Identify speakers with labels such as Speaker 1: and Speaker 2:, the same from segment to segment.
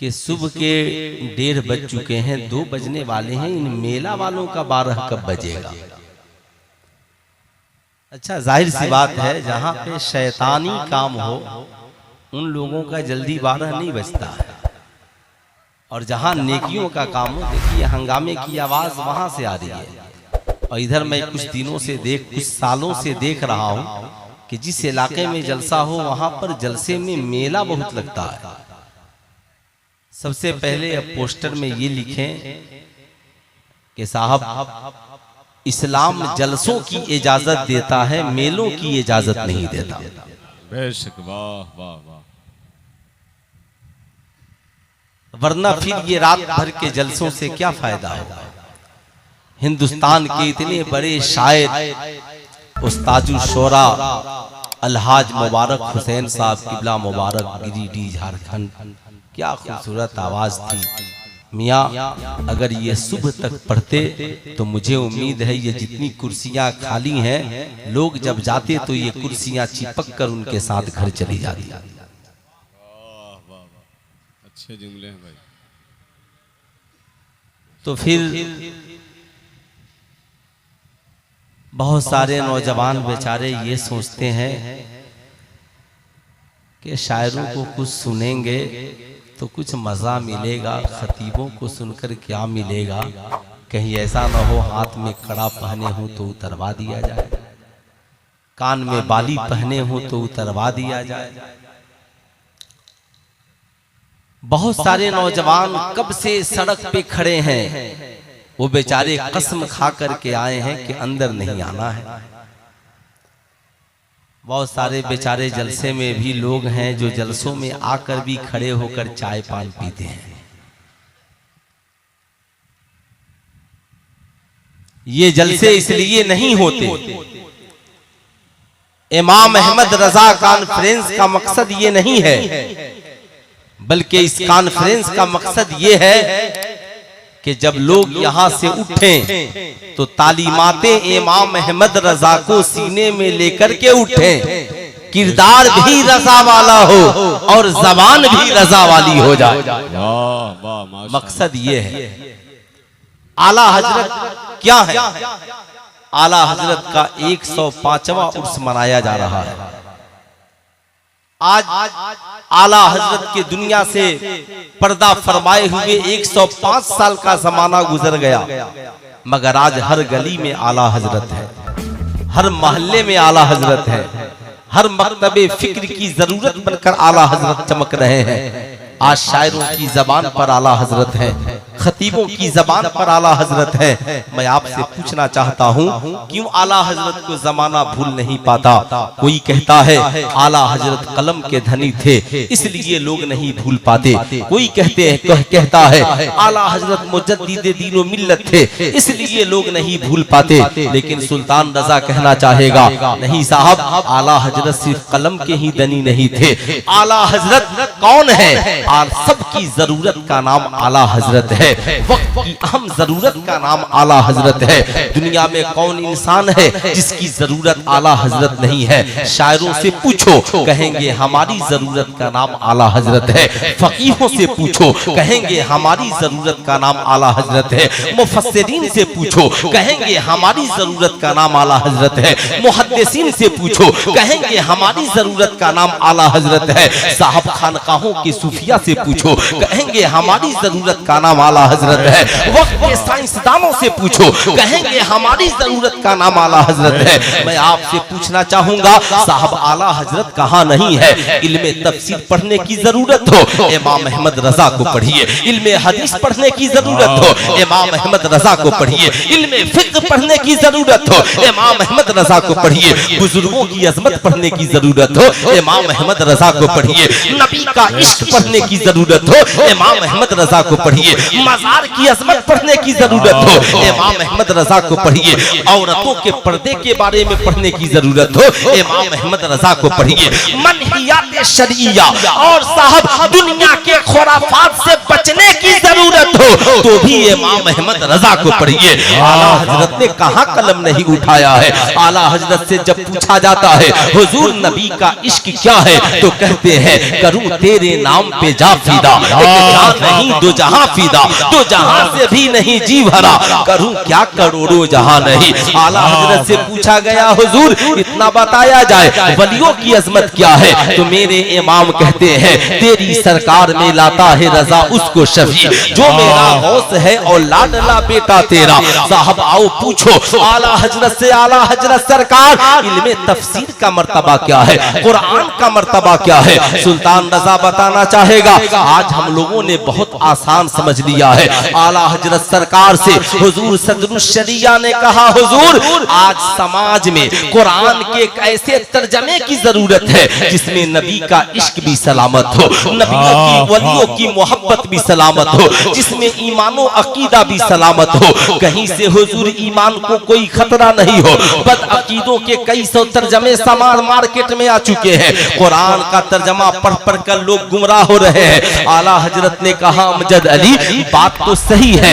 Speaker 1: कि सुबह के 1:30 बज चुके हैं, 2 बजने वाले हैं, इन मेला वालों का 12 कब बजेगा। अच्छा, जाहिर सी बात है जहां पे शैतानी काम हो उन लोगों का जल्दी 12 नहीं बजता है, और जहां नेकियों का काम हो, देखिए हंगामे की आवाज वहां से आ रही है। और इधर मैं कुछ दिनों से कुछ सालों से देख रहा हूं कि जिस इलाके में जलसा हो वहां पर जलसे में मेला बहुत लगता है। सबसे पहले अब पोस्टर में ये लिखें कि साहब इस्लाम जलसों की इजाजत देता है, मेलों की इजाजत नहीं देता।
Speaker 2: बेशक, वाह वाह वाह।
Speaker 1: वरना फिर ये रात भर के जलसों से क्या फायदा होगा। हिंदुस्तान के इतने बड़े शायर उस्ताजुल शोरा अलहाज मुबारक हुसैन साहब किबला मुबारक, गिरिडीह झारखंड, क्या खूबसूरत आवाज थी मियाँ। अगर ये सुबह तक पढ़ते तो मुझे उम्मीद है ये जितनी कुर्सियां खाली हैं, लोग जब जाते तो ये कुर्सियां चिपक कर उनके साथ घर चली जाती।
Speaker 2: अच्छे जुमले हैं भाई।
Speaker 1: तो फिर बहुत सारे नौजवान बेचारे ये सोचते हैं कि शायरों को कुछ सुनेंगे तो कुछ मजा मिलेगा, खतीबों को सुनकर क्या मिलेगा। कहीं ऐसा ना हो हाथ में कड़ा पहने हो तो उतरवा दिया जाए, कान में बाली पहने हो तो उतरवा दिया जाए। बहुत सारे नौजवान कब से सड़क पे खड़े हैं, वो बेचारे कसम खा करके आए हैं कि अंदर नहीं आना है। बहुत सारे बेचारे जलसे में भी लोग हैं जो जलसों में आकर भी खड़े होकर चाय पान पीते हैं। ये जलसे इसलिए नहीं होते। इमाम अहमद रजा कॉन्फ्रेंस का मकसद ये नहीं है, बल्कि इस कॉन्फ्रेंस का मकसद ये है कि जब लोग यहां से उठें तो तालीमाते इमाम अहमद रजा को सीने में लेकर के उठें, किरदार भी रजा वाला हो और जबान भी रजा वाली हो जाए। मकसद ये है। आला हजरत क्या है? आला हजरत का 105वां उर्स मनाया जा रहा है। आज आला हजरत के दुनिया से पर्दा फरमाए हुए 105 साल का जमाना गुजर गया, मगर आज हर गली में आला हजरत है, हर मोहल्ले में आला हजरत है, हर मकतबे फिक्र की जरूरत बनकर आला हजरत चमक रहे हैं। आज शायरों की जबान पर आला हजरत है, खतीबों की जबान पर आला हजरत है। मैं आपसे पूछना चाहता हूँ, क्यों आला हजरत को जमाना भूल नहीं पाता? कोई कहता है आला हजरत कलम के धनी थे इसलिए लोग नहीं भूल पाते, कोई कहता है आला हजरत मुजद्दिद दीन व मिल्लत थे इसलिए लोग नहीं भूल पाते। लेकिन सुल्तान रजा कहना चाहेगा, नहीं साहब, आला हजरत सिर्फ कलम के ही धनी नहीं थे। आला हजरत कौन है? सबकी जरूरत का नाम आला हजरत है, वक्त की अहम जरूरत का नाम आला हजरत है। दुनिया में कौन इंसान है जिसकी जरूरत आला हजरत नहीं है? शायरों से पूछो, कहेंगे हमारी जरूरत का नाम आला हजरत है। फकीहों से पूछो, कहेंगे हमारी जरूरत का नाम आला हजरत है। मुफस्सिरीन से पूछो, कहेंगे हमारी जरूरत का नाम आला हजरत है। मुहद्दिसीन से पूछो, कहेंगे हमारी जरूरत का नाम आला हजरत है। साहब खानकाहों के सूफिया से पूछो, कहेंगे हमारी जरूरत का नाम आला हजरत है। वक्त के साइंसदानों से पूछो, कहेंगे हमारी जरूरत का नाम आला हजरत है। मैं आपसे पूछना चाहूंगा, साहब आला हजरत कहाँ नहीं है? इल्मे तफसीर पढ़ने की जरूरत हो, इमाम अहमद रजा को पढ़िए। इल्मे हदीस पढ़ने की जरूरत हो, इमाम अहमद रजा को पढ़िए। इल्मे फिक्र पढ़ने की जरूरत हो, इमाम अहमद रजा को पढ़िए। बुजुर्गों की अजमत पढ़ने की जरूरत हो, इमाम अहमद रजा को पढ़िए। नबी का इश्क पढ़ने की जरूरत हो, इमाम अहमद रजा को पढ़िए। मजार की अजमत पढ़ने की जरूरत हो, इमाम अहमद रजा को पढ़िए। औरतों के पर्दे के बारे में पढ़ने की जरूरत हो, इमाम अहमद रजा को पढ़िए। मनहियात शरिया और साहब दुनिया के खुराफात से बचने की जरूरत हो तो भी इमाम अहमद रजा को पढ़िए। आला हजरत ने कहाँ कलम नहीं उठाया है। आला हजरत से जब पूछा जाता है हुजूर नबी का इश्क क्या है, तो कहते हैं करूं तेरे नाम पे जा फीदा, जान नहीं दो जहां फीदा, दो जहां से भी नहीं जी भरा, करूं क्या करोड़ों जहां नहीं। आला हजरत से पूछा गया हुजूर इतना बताया जाए वलियों की अजमत क्या है, तो मेरे इमाम कहते हैं तेरी सरकार में लाता है रजा उसको शफी जो मेरा गौस है और लाडला बेटा तेरा। साहब आओ पूछो आला हजरत से, आला हजरत सरकार इल्मे तफसीर का मर्तबा क्या है, कुरान का मर्तबा क्या है। सुल्तान रजा बताना चाहेगा। आज हम लोगों ने बहुत आसान समझ लिया है। आला हजरत सरकार से हुजूर सदरुस शरिया ने कहा हुजूर आज समाज में कुरान के एक ऐसे तर्जमे की जरूरत है जिसमें नबी का इश्क भी सलामत हो, नबियों की वलियों की मोहब्बत भी सलामत हो, जिसमें ईमानो अकीदा भी सलामत हो, कहीं से हुजूर ईमान को कोई खतरा नहीं हो। बद अकीदों के कई सौ तर्जमे समाज मार्केट में आ चुके हैं। कुरान का तर्जमा पढ़ पढ़ कर लोग गुमराह हो रहे हैं। आला हजरत ने कहा अमजद अली बात तो सही है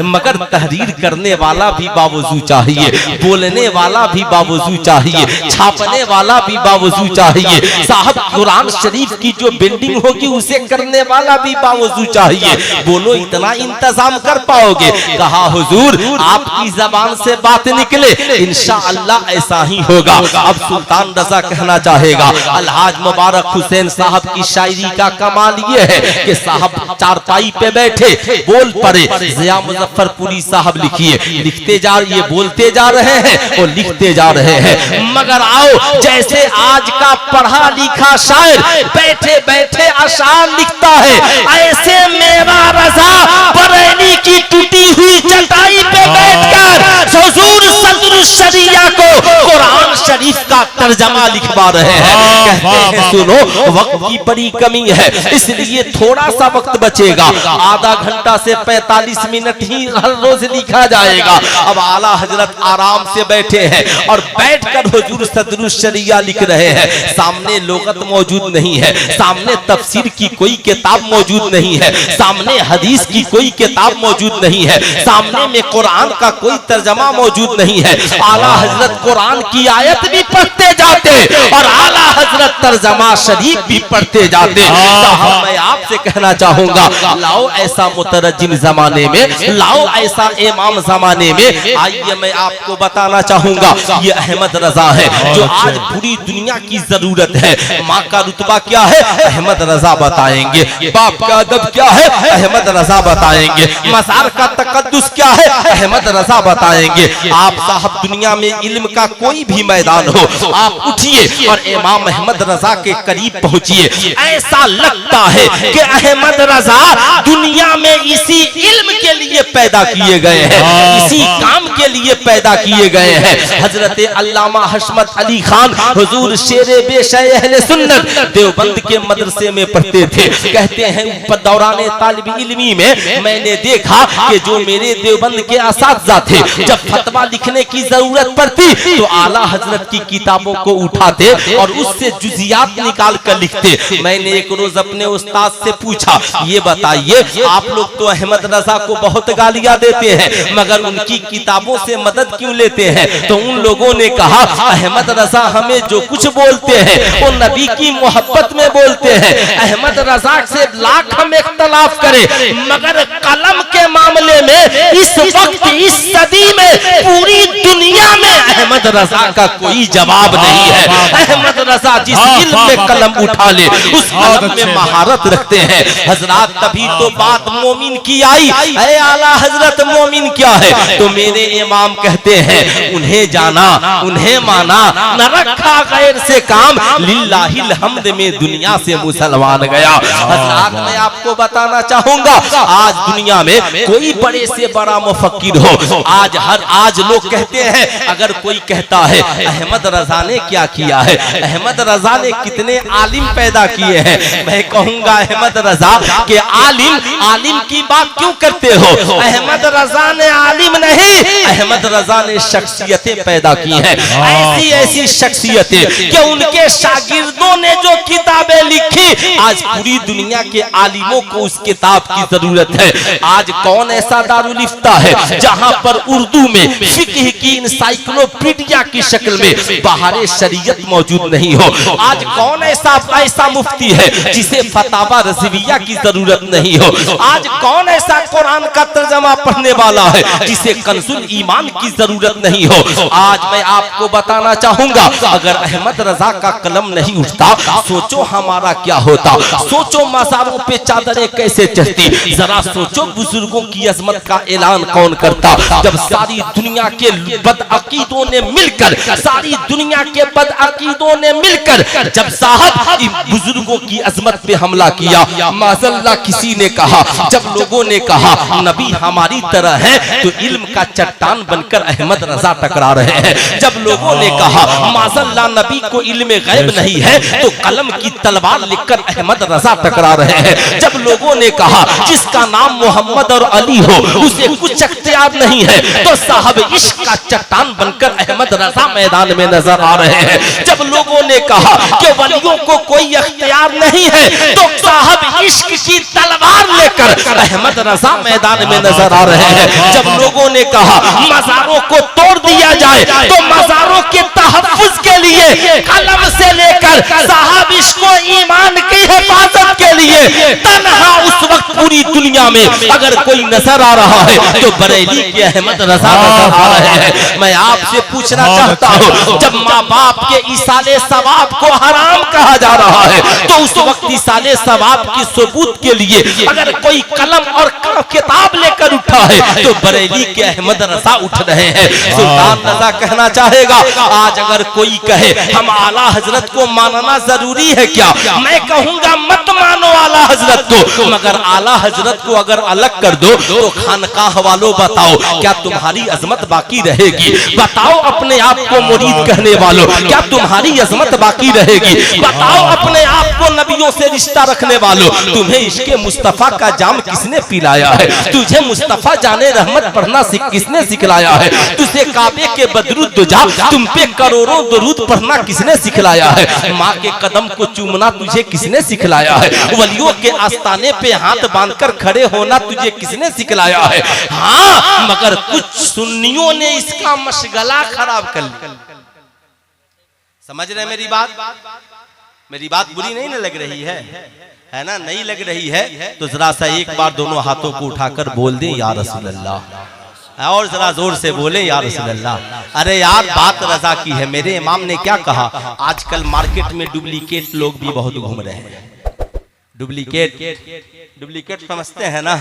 Speaker 1: मगर तहरीर करने वाला भी बावजू चाहिए, बोलने वाला भी बावजू चाहिए, छापने वाला भी बावजू चाहिए। साहब कुरान शरीफ की जो बिल्डिंग होगी उसे करने वाला भी बावजू चाहिए। बोलो इतना इंतजाम कर पाओगे? कहा हुजूर आपकी जबान से बात निकले इंशाअल्लाह ऐसा ही होगा। अब सुल्तान रजा कहना चाहेगा अलहाज मुबारक हुसैन साहब की शायरी का कमाल ये है कि साहब चारपाई पे बैठे बोल पड़े। जिया मुजफ्फरपुरी साहब लिखिए, लिखते जा ये बोलते जा रहे हैं और लिखते जा रहे हैं। मगर आओ जैसे आज का पढ़ा लिखा शायर बैठे बैठे अशार लिखता है, ऐसे मेरा रजा बरेली की टूटी हुई चटाई पे बैठकर हुजूर सदरुस शरिया को कुरान शरीफ का तर्जमा लिखवा रहे हैं। कहते हैं सुनो वक्त की बड़ी कमी है इसलिए थोड़ा सा वक्त बचेगा, आधा घंटा से 45 मिनट ही हर रोज लिखा जाएगा। अब आला हजरत आराम से बैठे हैं और बैठकर हुजूर सदरुस शरिया लिख रहे हैं। सामने लुगत मौजूद नहीं है, सामने तफसीर की कोई किताब मौजूद नहीं है, सामने हदीस की कोई किताब मौजूद नहीं है, सामने में कुरान का कोई तर्जमा मौजूद नहीं है। आला हजरत कुरान की आयत भी पढ़ते जाते और आला हजरत तर्जमा शरीफ भी पढ़ते जाते। साहब मैं आपसे कहना चाहूंगा लाओ ऐसा मुतरज्जिम जमाने में, लाओ ऐसा इमाम जमाने में। आइए मैं आपको बताना चाहूंगा ये अहमद रजा है जो आज पूरी दुनिया की जरूरत है। माँ का रुतबा क्या है अहमद रजा बताएंगे, बाप का अदब क्या है अहमद रजा बताएंगे, मज़ार का तकद्दुस क्या है अहमद रजा बताएंगे। आप साहब दुनिया में इल्म का कोई भी मैदान हो आप उठिए और इमाम अहमद रजा के करीब पहुंचिए। ऐसा लगता है कि अहमद रजा दुनिया में इसी इल्म के लिए पैदा किए गए हैं, इसी काम के लिए पैदा किए गए हैं। हजरत अल्लामा हशमत अली खान हुजूर शेरे बेशय अहले सुन्नत देवबंद के मदरसे में पढ़ते थे। कहते हैं दौरान तालिब इल्मी में मैंने देखा कि जो मेरे देवबंद के असातिज़ा थे जब फतवा लिखने की जरूरत पड़ती तो आला हजरत की किताबों को उठाते और उससे जुजियात निकाल कर लिखते। मैंने एक रोज अपने उस्ताद से पूछा ये बताइए आप लोग तो अहमद रजा को बहुत गालियां देते हैं मगर उनकी किताबों से मदद क्यों लेते हैं? तो उन लोगों ने कहा अहमद रजा हमें जो कुछ बोलते हैं वो नबी की मोहब्बत में बोलते हैं। अहमद रजा से लाख हम इख्तलाफ करें मगर कलम के मामले में इस वक्त इस सदी में पूरी दुनिया में अहमद रजा का कोई जवाब नहीं है। अहमद रजा जिस इल्म में कलम उठा ले उस कलम में महारत रखते हैं। हजरत तभी तो बात मोमिन की आई। ऐ आला हजरत मोमिन क्या है? तो मेरे इमाम कहते हैं उन्हें जाना उन्हें माना न रखा गैर से काम, लिल्लाहिल हम्द में दुनिया से मुसलमान गया। हजरत मैं आपको बताना चाहूंगा आज दुनिया में कोई बड़े से बड़ा मुफक्किर हो आज लोग कहते हैं अगर कोई कहता है अहमद रजा ने क्या किया है, अहमद रजा ने कितने आलिम पैदा किए हैं, मैं कहूंगा अहमद रजा के आलिम की बात क्यों करते हो? अहमद रजा ने आलिम नहीं, अहमद रजा ने शख्सियतें पैदा की हैं। ऐसी शख्सियतें कि उनके शागिर्दों ने जो किताबें लिखी आज पूरी दुनिया के आलिमों को उस किताब की जरूरत है। आज कौन ऐसा दारुल इफ्ता है जहां पर उर्दू में फिक्ह की इंसाइक्लोपीडिया की शक्ल में बहारे शरीयत मौजूद नहीं हो? आज कौन ऐसा मुफ्ती है जिसे फतावा रज़विया की जरूरत नहीं हो? आज कौन ऐसा कुरान का तर्जमा पढ़ने वाला है जिसे कंजुल ईमान की जरूरत नहीं हो? आज मैं आपको बताना चाहूंगा, अगर अहमद रजा का कलम नहीं उठता, सोचो हमारा क्या होता। सोचो मज़ारों पे चादरें कैसे चढ़ती। जरा सोचो बुजुर्गों की अजमत का ऐलान कौन करता। जब सारी दुनिया के बदअकीदों ने मिलकर, सारी दुनिया के बदअकीदों ने मिलकर जब साहब इन बुजुर्गों की अजमत पे हमला किया, माज़ल्लाह किसी ने कहा, जब लोगों ने कहा नबी हमारी तरह है, तो इल्म का चट्टान बनकर अहमद रजा टकरा रहे हैं। जब लोगों ने कहा माज़ल्लाह नबी को इल्म गैब नहीं है, तो कलम की तलवार लेकर अहमद रजा टकरा रहे हैं। जब लोगों ने कहा जिसका नाम मोहम्मद और अली हो उसे कुछ अख्तियार नहीं है, तो साहब इश्क का चट्टान बनकर अहमद रजा मैदान में नजर आ रहे हैं। जब लोगों ने कहा कि वलियों को कोई अख्तियार नहीं है, तो साहब इश्क की तलवार लेकर अहमद रजा मैदान में नजर आ रहे हैं। जब लोगों ने कहा मज़ारों को तोड़ दिया जाए, तो मज़ारों के तहफ़्फ़ुज़ के लिए कलम से लेकर साहब इश्क व ईमान की हिफाजत के लिए तन्हा उस वक्त पूरी दुनिया में अगर कोई नजर आ रहा है, तो बरेली के अहमद रजा नजर आ रहे हैं। मैं आपसे पूछना चाहता हूँ, जब माँ बाप के इसाले सवाब को हराम कहा जा रहा है, तो उस वक्त इसाले सवाब की सबूत के लिए अगर कोई कलम और किताब लेकर उठा है, तो बरेली के अहमद रजा उठ रहे हैं। सुल्तान रजा कहना चाहेगा, आज अगर कोई कहे हम आला हजरत को मानना जरूरी है क्या, मैं कहूंगा मत मानो आला हजरत को, मगर आला हजरत को अगर अलग कर दो तो खानकाह वालों बताओ क्या तुम्हारी अजमत बाकी रहेगी? बताओ अपने आप को मुरीद कहने वालों, क्या तुम्हारी अजमत बाकी रहेगी? बताओ अपने आप को नबियों से रिश्ता रखने वालों, तुम्हें इश्क़े मुस्तफा का जाम किसने पिलाया है? तुझे मुस्तफा जाने रहमत पढ़ना किसने सिखलाया है? तुझे काबे के बदरुद दुजा, तुम पे करोड़ों दुरूद पढ़ना किसने सिखलाया है? माँ के कदम को चूमना तुझे किसने सिखलाया है? वलियों के आस्ताने पे हाथ बांधकर खड़े होना तुझे किसने सिखलाया है? हाँ, मगर कुछ सुन्नियों ने इसका मशगला खराब कर लिया। समझ रहे मेरी बात? मेरी बात बुरी नहीं ना लग रही है ना? नहीं लग रही है तो जरा सा एक बार दोनों हाथों को उठाकर बोल दें या रसूल अल्लाह, और जरा जोर से बोले या रसूल अल्लाह। अरे यार, बात रजा की है। मेरे इमाम ने क्या कहा, आजकल मार्केट में डुप्लीकेट लोग भी बहुत घूम रहे हैं। डुप्लीकेट समझते हैं ना?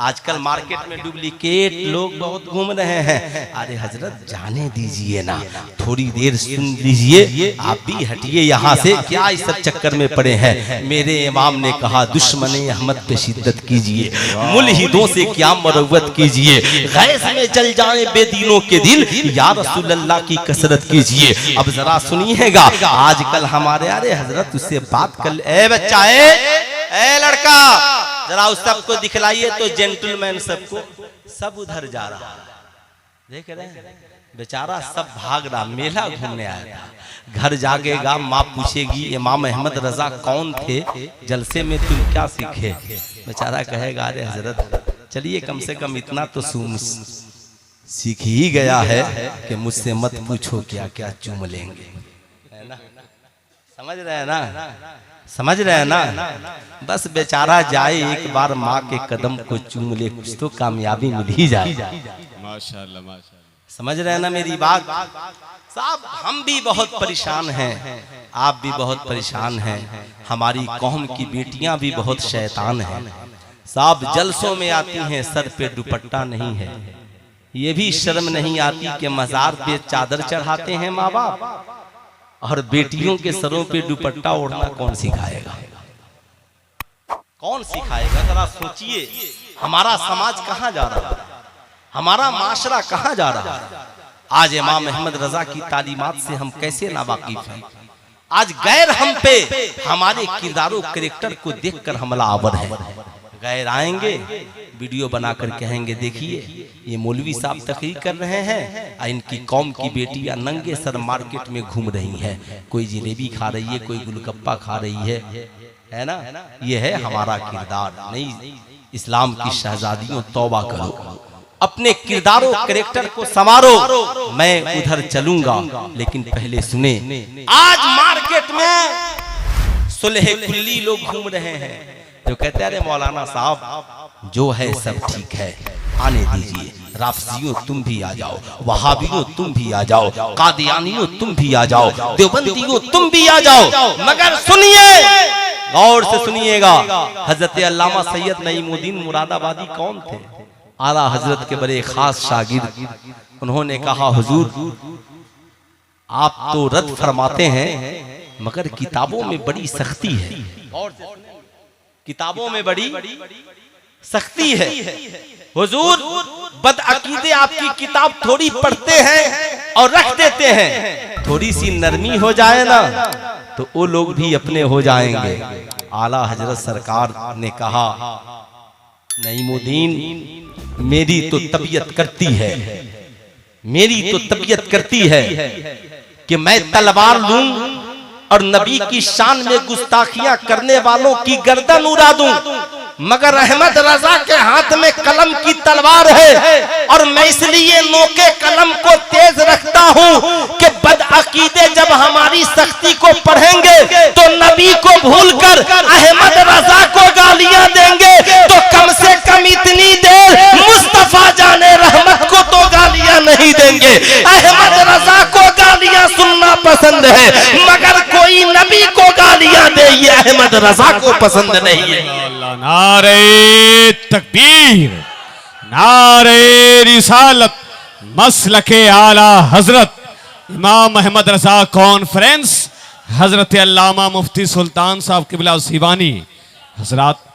Speaker 1: आजकल मार्केट में डुप्लीकेट लोग बहुत घूम रहे हैं। अरे हजरत जाने दीजिए ना, थोड़ी देर सुन लीजिए, आप भी हटिए यहाँ से, क्या इस सब चक्कर में पड़े हैं? मेरे इमाम ने कहा दुश्मने अहमद पे शिद्दत कीजिए, मुल्हिदों से क्या मरवत कीजिए, गैस में जल जाए बेदीनों के दिल, या रसूल अल्लाह की कसरत कीजिए। अब जरा सुनिएगा, आजकल हमारे, अरे हजरत उससे बात कर, ए बच्चा, ए लड़का, जरा उस सबको दिखलाइए तो जेंटलमैन सबको, सब उधर जा रहा, देख रहे हैं बेचारा, सब भाग रहा, मेला घूमने आया था। घर जागेगा, माँ पूछेगी इमाम अहमद रजा कौन थे, जलसे में तुम क्या सीखे? बेचारा कहेगा अरे हजरत चलिए कम से कम इतना तो सीख ही गया है कि मुझसे मत पूछो क्या क्या चूम लेंगे, है ना? समझ रहे हैं ना? समझ रहे हैं ना? बस बेचारा जाए, एक बार माँ के कदम को चूम ले, कुछ तो कामयाबी मिल ही जाए।
Speaker 2: माशाल्लाह माशाल्लाह। समझ
Speaker 1: रहे हैं ना मेरी बात? साहब हम भी बहुत परेशान हैं, आप भी बहुत परेशान हैं, हमारी कौम की बेटियां भी बहुत शैतान हैं। साहब जलसों में आती हैं, सर पे दुपट्टा नहीं है, ये भी शर्म नहीं आती कि मजार पे चादर चढ़ाते हैं माँ बाप, और बेटियों के सरों पे दुपट्टा ओढ़ना कौन सिखाएगा? कौन सिखाएगा? जरा सोचिए, हमारा समाज कहाँ जा रहा है, हमारा माशरा कहाँ जा रहा है? आज इमाम अहमद रजा की तालीमात से हम कैसे नावाकिफ हैं? आज गैर हम पे हमारे किरदारों कैरेक्टर को देखकर हमला आवर है। गैर आएंगे, वीडियो बनाकर कहेंगे देखिए ये मौलवी साहब तकरीर कर रहे हैं, इनकी कौम की बेटियां नंगे सर मार्केट में घूम रही हैं, कोई जलेबी खा रही है, कोई गुलगप्पा खा रही है, है ना, ये है हमारा किरदार। नहीं, इस्लाम की शहजादियों तौबा करो, अपने किरदारों कैरेक्टर को संवारो। मैं उधर चलूंगा, लेकिन पहले सुने, आज मार्केट में सुलह कुल्ली लोग घूम रहे हैं जो कहते हैं अरे मौलाना साहब जो है सब ठीक है, आने दीजिए, राफजियों तुम भी आ जाओ, वहाबियों तुम भी आ जाओ, कादियानियों तुम भी आ जाओ, देवबंदियों तुम भी आ जाओ। मगर सुनिए, गौर से सुनिएगा, हजरत अल्लामा सैयद नईमुद्दीन मुरादाबादी कौन थे? आला हजरत के बड़े खास शागिर्द। उन्होंने कहा हुजूर आप तो रद्द फरमाते हैं, मगर किताबों में बड़ी सख्ती है, किताबों में बड़ी सख्ती है। हुजूर बदअकीदे आपकी किताब थोड़ी पढ़ते हैं और रख देते हैं, थोड़ी सी नरमी हो जाए ना तो वो लोग भी अपने हो जाएंगे। आला हजरत सरकार ने कहा नईमुद्दीन मेरी तो तबीयत करती है, मेरी तो तबीयत करती है कि मैं तलवार लूं और नबी की शान में गुस्ताखियां करने वालों की गर्दन उड़ा दूं, मगर अहमद रजा के हाथ में कलम की तलवार है और मैं इसलिए नोके कलम को तेज रखता हूं कि बदअकीदे जब हमारी सख्ती को पढ़ेंगे तो नबी को भूलकर अहमद रजा को गालियां देंगे, तो कम से कम इतनी देर मुस्तफा जाने रहमत को तो गालियां नहीं देंगे। अहमद रजा को गालियां सुनना पसंद है, मगर कोई नबी को गालियां दे ये अहमद रजा को पसंद नहीं है।
Speaker 2: नारे तकबीर, नारे रिसालत, मसलके आला हजरत इमाम अहमद रजा कॉन्फ्रेंस, हजरत अल्लामा मुफ्ती सुल्तान साहब क़िबला सीवानी हजरात।